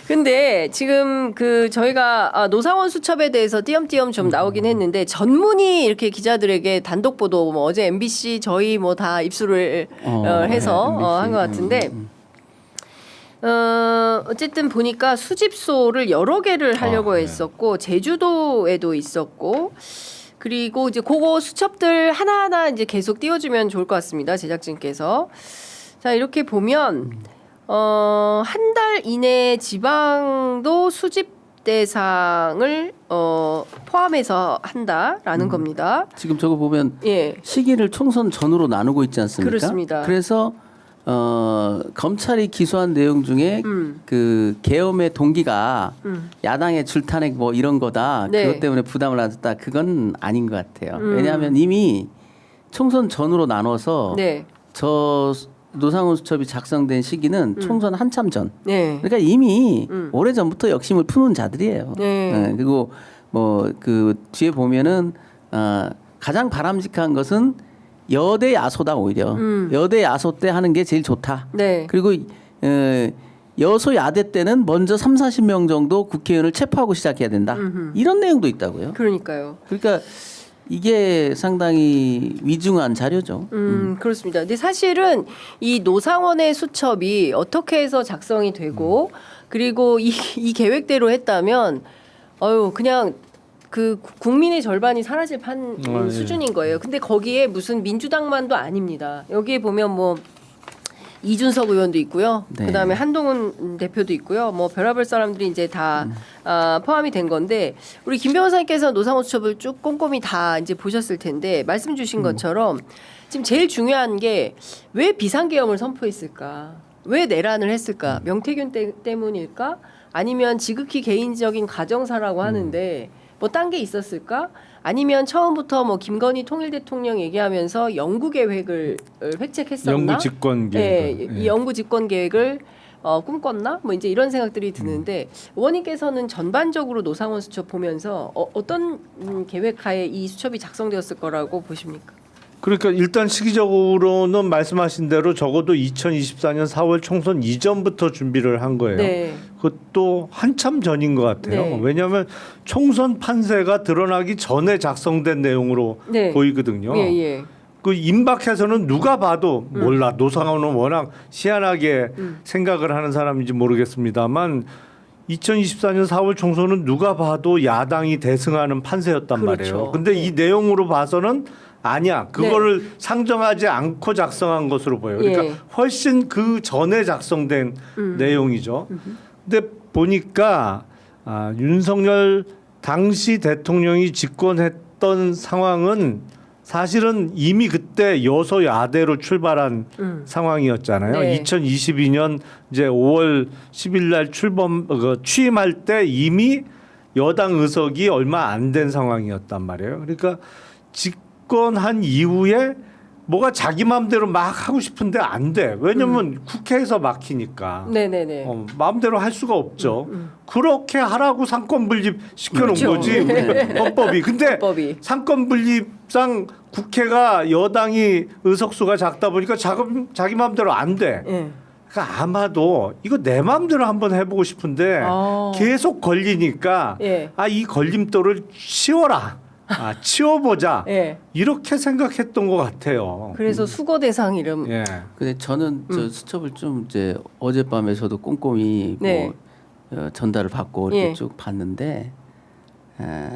근데 지금 그 저희가 노상원 수첩에 대해서 띄엄띄엄 좀 나오긴 했는데 전문의 이렇게 기자들에게 단독 보도 뭐 어제 MBC 저희 뭐 다 입수를 해서 네, 한 것 같은데 어쨌든 보니까 수집소를 여러 개를 하려고 했었고 제주도에도 있었고 그리고 이제 그거 수첩들 하나하나 이제 계속 띄워주면 좋을 것 같습니다. 제작진께서. 자, 이렇게 보면 한 달 이내 지방도 수집 대상을 포함해서 한다라는 겁니다. 지금 저거 보면 예. 시기를 총선 전으로 나누고 있지 않습니까? 그렇습니다. 그래서 검찰이 기소한 내용 중에 그 계엄의 동기가 야당의 줄탄핵 뭐 이런 거다. 네. 그것 때문에 부담을 안줬다. 그건 아닌 것 같아요. 왜냐하면 이미 총선 전으로 나눠서 네. 저 노상훈 수첩이 작성된 시기는 총선 한참 전. 네. 그러니까 이미 오래 전부터 역심을 푸는 자들이에요. 네. 그리고 뭐 그 뒤에 보면은 가장 바람직한 것은 여대 야소다 오히려 여대 야소 때 하는 게 제일 좋다. 네. 그리고 여소 야대 때는 먼저 30-40명 정도 국회의원을 체포하고 시작해야 된다. 이런 내용도 있다고요. 그러니까요. 그러니까 이게 상당히 위중한 자료죠. 그렇습니다. 근데 사실은 이 노상원의 수첩이 어떻게 해서 작성이 되고 그리고 이 계획대로 했다면 그냥 그 국민의 절반이 사라질 수준인 거예요. 근데 거기에 무슨 민주당만도 아닙니다. 여기에 보면 뭐 이준석 의원도 있고요. 네. 그다음에 한동훈 대표도 있고요. 뭐 별의별 사람들이 이제 다 포함이 된 건데 우리 김 변호사님께서 노상원 수첩을 쭉 꼼꼼히 다 이제 보셨을 텐데 말씀 주신 것처럼 지금 제일 중요한 게 왜 비상계엄을 선포했을까? 왜 내란을 했을까? 명태균 때문일까? 아니면 지극히 개인적인 가정사라고 하는데 뭐 딴 게 있었을까? 아니면 처음부터 뭐 김건희 통일 대통령 얘기하면서 영구 계획을 획책했었나? 영구 집권 계획. 네, 이 영구 집권 계획을 꿈꿨나? 뭐 이제 이런 생각들이 드는데 의원님께서는 전반적으로 노상원 수첩 보면서 어떤 계획하에 이 수첩이 작성되었을 거라고 보십니까? 그러니까 일단 시기적으로는 말씀하신 대로 적어도 2024년 4월 총선 이전부터 준비를 한 거예요. 네. 그것도 한참 전인 것 같아요. 네. 왜냐하면 총선 판세가 드러나기 전에 작성된 내용으로 네. 보이거든요. 예, 예. 그 임박해서는 누가 봐도 몰라. 노상원은 워낙 희한하게 생각을 하는 사람인지 모르겠습니다만 2024년 4월 총선은 누가 봐도 야당이 대승하는 판세였단 그렇죠. 말이에요. 근데 이 내용으로 봐서는 아니야. 그거를 네. 상정하지 않고 작성한 것으로 보여요. 그러니까 예. 훨씬 그 전에 작성된 내용이죠. 근데 보니까 윤석열 당시 대통령이 집권했던 상황은 사실은 이미 그때 여소야대로 출발한 상황이었잖아요. 네. 2022년 이제 5월 10일 날 취임할 때 이미 여당 의석이 얼마 안 된 상황이었단 말이에요. 그러니까 집권한 이후에 뭐가 자기 마음대로 막 하고 싶은데 안 돼. 왜냐면 국회에서 막히니까. 네네네. 마음대로 할 수가 없죠. 그렇게 하라고 상권 분립 시켜놓은 그렇죠. 거지 헌법이. 근데 헌법이. 상권 분립상 국회가 여당이 의석수가 작다 보니까 자기 마음대로 안 돼. 예. 그러니까 아마도 이거 내 마음대로 한번 해보고 싶은데 계속 걸리니까 예. 이 걸림돌을 치워라. 치워보자. 예. 이렇게 생각했던 것 같아요. 그래서 수거 대상 이름. 예. 근데 저는 저 수첩을 좀 이제 어젯밤에 저도 꼼꼼히 네. 뭐 전달을 받고 이렇게 예. 쭉 봤는데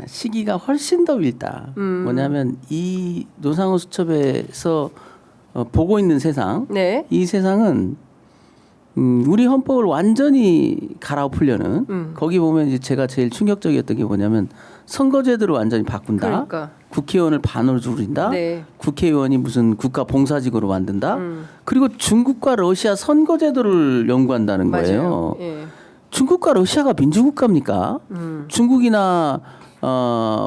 시기가 훨씬 더 wil다. 뭐냐면 이 노상훈 수첩에서 보고 있는 세상, 네. 이 세상은 우리 헌법을 완전히 갈아엎으려는 거기 보면 이제 제가 제일 충격적이었던 게 뭐냐면 선거제도를 완전히 바꾼다. 그러니까. 국회의원을 반으로 줄인다. 네. 국회의원이 무슨 국가 봉사직으로 만든다. 그리고 중국과 러시아 선거제도를 연구한다는 거예요. 맞아요. 예. 중국과 러시아가 민주국가입니까? 중국이나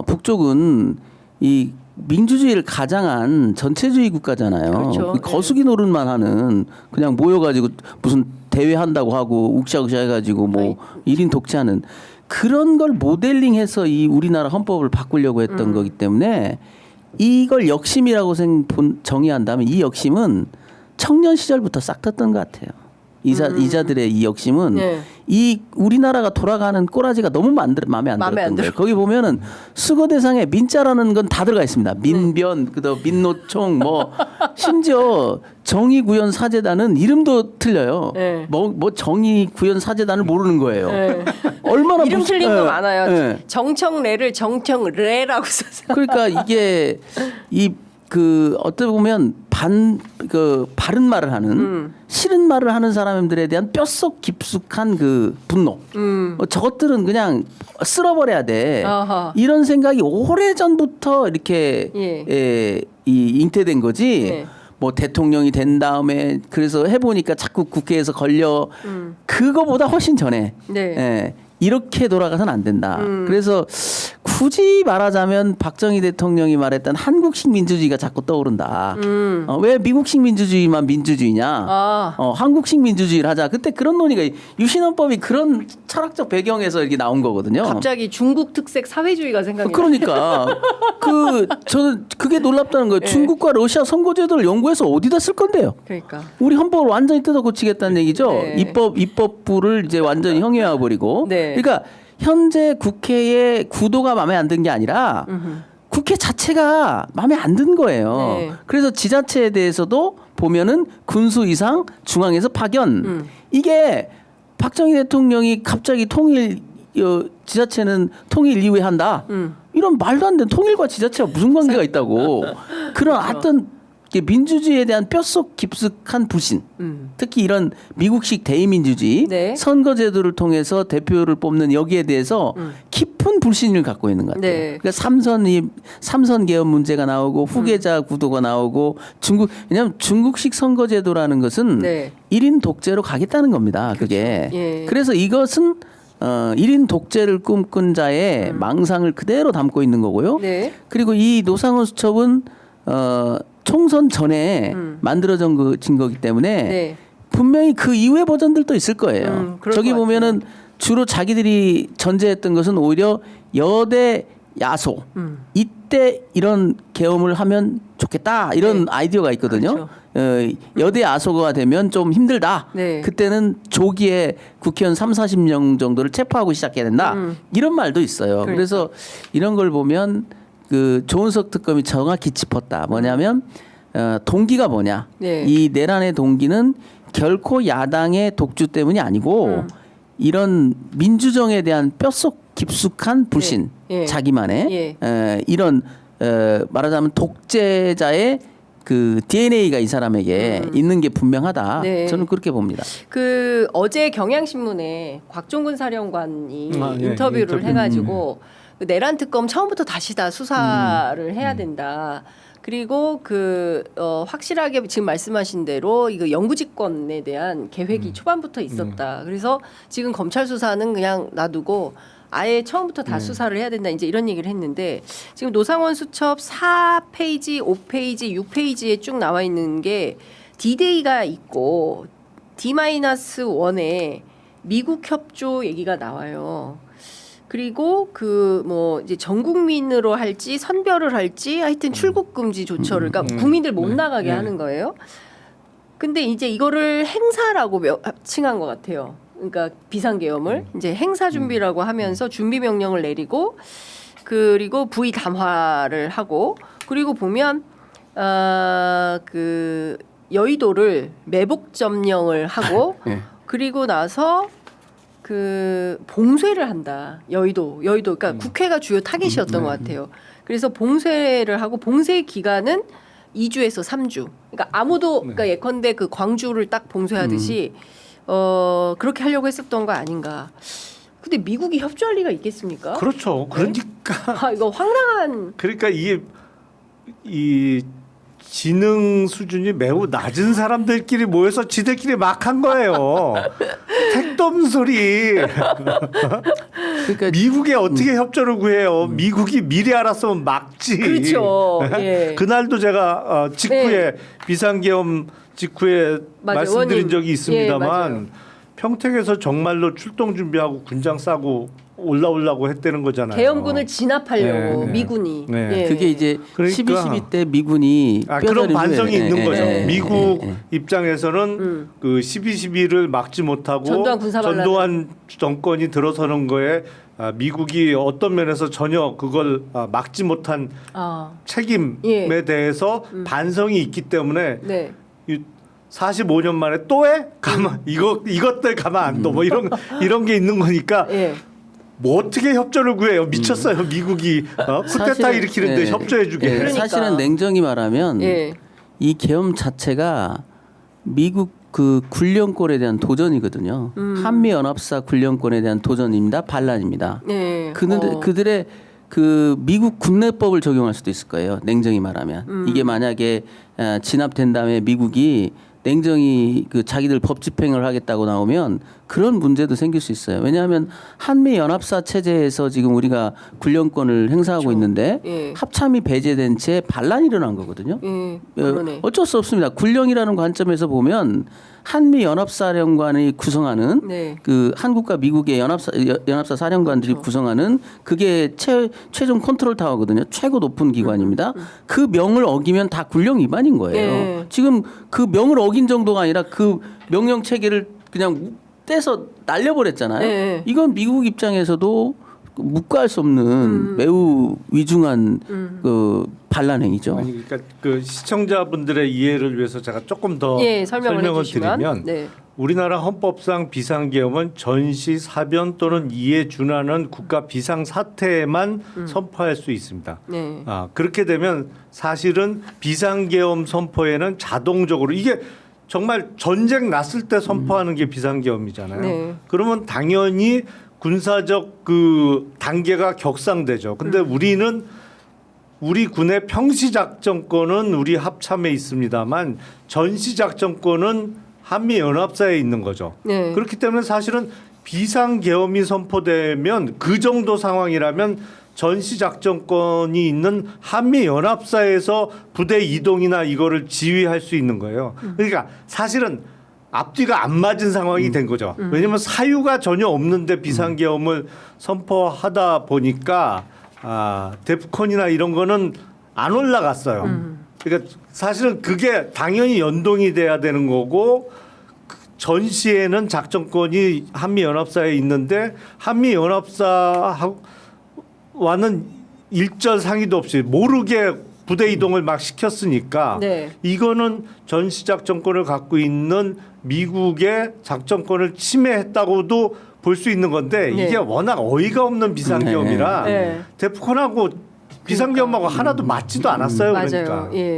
북쪽은 이 민주주의를 가장한 전체주의 국가잖아요. 그렇죠. 거수기 노릇만 하는 그냥 모여가지고 무슨 대회 한다고 하고 욱샤욱샤 해가지고 뭐 1인 독재하는 그런 걸 모델링해서 이 우리나라 헌법을 바꾸려고 했던 거기 때문에 이걸 역심이라고 정의한다면 이 역심은 청년 시절부터 싹 텄던 것 같아요. 이자들의 이 욕심은 네. 이 우리나라가 돌아가는 꼬라지가 너무 마음에 안 마음에 안 들었던 거예요. 거기 보면은 수거 대상에 민자라는 건 다 들어가 있습니다. 민변, 그다음 민노총, 뭐 심지어 정의구현사재단은 이름도 틀려요. 네. 뭐 정의구현사재단을 모르는 거예요. 네. 얼마나 이름 무슨- 틀린 거 많아요. 예. 정청래를 정청래라고 써서. 그러니까 이게 어떻게 보면 바른 말을 하는 싫은 말을 하는 사람들에 대한 뼈속 깊숙한 그 분노. 저것들은 그냥 쓸어버려야 돼. 아하. 이런 생각이 오래 전부터 이렇게 예. 이 잉태된 거지. 예. 뭐 대통령이 된 다음에 그래서 해보니까 자꾸 국회에서 걸려. 그거보다 훨씬 전에. 네. 예. 이렇게 돌아가서는 안 된다. 그래서 굳이 말하자면 박정희 대통령이 말했던 한국식 민주주의가 자꾸 떠오른다. 왜 미국식 민주주의만 민주주의냐? 아. 한국식 민주주의를 하자. 그때 그런 논의가 유신헌법이 그런 철학적 배경에서 이렇게 나온 거거든요. 갑자기 중국 특색 사회주의가 생각이 그러니까 저는 그게 놀랍다는 거예요. 네. 중국과 러시아 선거제도를 연구해서 어디다 쓸 건데요? 그러니까. 우리 헌법을 완전히 뜯어 고치겠다는 얘기죠. 네. 입법부를 이제 완전히 형해화 버리고. 네. 그러니까 현재 국회의 구도가 마음에 안 든 게 아니라 국회 자체가 마음에 안 든 거예요. 네. 그래서 지자체에 대해서도 보면은 군수 이상 중앙에서 파견. 이게 박정희 대통령이 갑자기 지자체는 통일 이후에 한다. 이런 말도 안 되는 통일과 지자체가 무슨 관계가 있다고. 그런 어떤 민주주의에 대한 뼛속 깊숙한 불신, 특히 이런 미국식 대의민주주의, 네. 선거제도를 통해서 대표를 뽑는 여기에 대해서 깊은 불신을 갖고 있는 것 같아요. 네. 그러니까 삼선 개헌 문제가 나오고 후계자 구도가 나오고 왜냐하면 중국식 선거제도라는 것은 네. 1인 독재로 가겠다는 겁니다. 그게. 예. 그래서 이것은 1인 독재를 꿈꾼 자의 망상을 그대로 담고 있는 거고요. 네. 그리고 이 노상원 수첩은 총선 전에 만들어진 거기 때문에 네. 분명히 그 이후의 버전들도 있을 거예요. 그럴 저기 것 보면은 주로 자기들이 전제했던 것은 오히려 여대 야소 이때 이런 계엄을 하면 좋겠다 이런 아이디어가 있거든요. 그렇죠. 여대 야소가 되면 좀 힘들다. 네. 그때는 조기에 국회의원 30-40명 정도를 체포하고 시작해야 된다. 이런 말도 있어요. 그러니까. 그래서 이런 걸 보면 그 조은석 특검이 정확히 짚었다. 뭐냐면 동기가 뭐냐? 네. 이 내란의 동기는 결코 야당의 독주 때문이 아니고 이런 민주정에 대한 뼛속 깊숙한 불신, 예. 자기만의 예. 이런 말하자면 독재자의 그 DNA가 이 사람에게 있는 게 분명하다. 네. 저는 그렇게 봅니다. 그 어제 경향신문에 곽종근 사령관이 예, 인터뷰를 인터뷰. 해가지고 그 내란 특검 처음부터 다시 다 수사를 해야 된다. 그리고 확실하게 지금 말씀하신 대로 이거 영구집권에 대한 계획이 초반부터 있었다. 그래서 지금 검찰 수사는 그냥 놔두고 아예 처음부터 다 수사를 해야 된다. 이제 이런 얘기를 했는데 지금 노상원 수첩 4페이지, 5페이지, 6페이지에 쭉 나와 있는 게 D-Day가 있고 D-1에 미국 협조 얘기가 나와요. 그리고 이제 전 국민으로 할지 선별을 할지 하여튼 출국 금지 조처를 그러니까 국민들 못 나가게 하는 거예요. 근데 이제 이거를 행사라고 칭한 것 같아요. 그러니까 비상계엄을 이제 행사 준비라고 하면서 준비 명령을 내리고 그리고 부의 담화를 하고 그리고 보면 그 여의도를 매복 점령을 하고 네. 그리고 나서 그 봉쇄를 한다. 여의도 그러니까 국회가 주요 타깃이었던 것 같아요. 그래서 봉쇄를 하고 봉쇄 기간은 2주에서 3주. 그러니까 아무도 그러니까 예컨대 그 광주를 딱 봉쇄하듯이 그렇게 하려고 했었던 거 아닌가. 근데 미국이 협조할 리가 있겠습니까? 그렇죠. 그러니까 이거 황당한. 그러니까 이 지능 수준이 매우 낮은 사람들끼리 모여서 지들끼리 막 한 거예요. 택도 없는 소리. 그러니까 미국에 어떻게 협조를 구해요? 미국이 미리 알았으면 막지. 그렇죠. 예. 그날도 제가 직후에 네. 비상계엄 직후에 맞아요. 말씀드린 원님. 적이 예, 있습니다만 맞아요. 평택에서 정말로 출동 준비하고 군장 싸고 올라오려고 했다는 거잖아요. 계엄군을 진압하려고 네. 미군이. 네. 예. 그게 이제 그러니까 12 때 미군이 그런 뼈저리고 반성이 있는 거죠. 미국 예. 입장에서는 그 12.12를 막지 못하고 전두환 군사 반란. 전두환 정권이 들어서는 거에 미국이 어떤 면에서 전혀 그걸 막지 못한 아. 책임에 예. 대해서 반성이 있기 때문에 네. 45년 만에 또 해? 가만 이것들 가만 안 둬. 뭐 이런 게 있는 거니까 예. 뭐 어떻게 협조를 구해요? 미쳤어요. 미국이 쿠데타 사실은, 일으키는데 예, 협조해 주게. 예, 그러니까. 사실은 냉정히 말하면 예. 이 계엄 자체가 미국 그 군령권에 대한 도전이거든요. 한미 연합사 군령권에 대한 도전입니다. 반란입니다. 네. 그들의 그 미국 군내법을 적용할 수도 있을 거예요. 냉정히 말하면 이게 만약에 진압된 다음에 미국이 냉정히 그 자기들 법 집행을 하겠다고 나오면 그런 문제도 생길 수 있어요. 왜냐하면 한미 연합사 체제에서 지금 우리가 군령권을 행사하고 그렇죠. 있는데 예. 합참이 배제된 채 반란이 일어난 거거든요. 예. 그러네. 어쩔 수 없습니다. 군령이라는 관점에서 보면 한미 연합사령관이 구성하는 네. 그 한국과 미국의 연합사 사령관들이 그렇죠. 구성하는 그게 최종 컨트롤 타워거든요. 최고 높은 기관입니다. 그 명을 어기면 다 군령 위반인 거예요. 네. 지금 그 명을 어긴 정도가 아니라 그 명령 체계를 그냥 떼서 날려버렸잖아요. 네. 이건 미국 입장에서도 묵과할 수 없는 매우 위중한 그 반란 행위죠. 아니 그러니까 그 시청자분들의 이해를 위해서 제가 조금 더 예, 설명을 설명을 해주시면. 드리면 네. 우리나라 헌법상 비상계엄은 전시, 사변 또는 이에 준하는 국가 비상 사태에만 선포할 수 있습니다. 네. 그렇게 되면 사실은 비상계엄 선포에는 자동적으로 이게 정말 전쟁 났을 때 선포하는 게 비상계엄이잖아요. 네. 그러면 당연히 군사적 그 단계가 격상되죠. 근데 우리는 우리 군의 평시작전권은 우리 합참에 있습니다만 전시작전권은 한미연합사에 있는 거죠. 네. 그렇기 때문에 사실은 비상계엄이 선포되면 그 정도 상황이라면 전시작전권이 있는 한미연합사에서 부대 이동이나 이거를 지휘할 수 있는 거예요. 그러니까 사실은 앞뒤가 안 맞은 상황이 된 거죠. 왜냐하면 사유가 전혀 없는데 비상계엄을 선포하다 보니까 데프콘이나 이런 거는 안 올라갔어요. 그러니까 사실은 그게 당연히 연동이 돼야 되는 거고 전시에는 작전권이 한미연합사에 있는데 한미연합사와는 일절 상의도 없이 모르게 부대 이동을 막 시켰으니까 네. 이거는 전시 작전권을 갖고 있는 미국의 작전권을 침해했다고도 볼 수 있는 건데 네. 이게 워낙 어이가 없는 비상계엄이라 네. 데프콘하고 비상계엄하고 하나도 맞지도 않았어요. 맞아요. 그러니까. 예.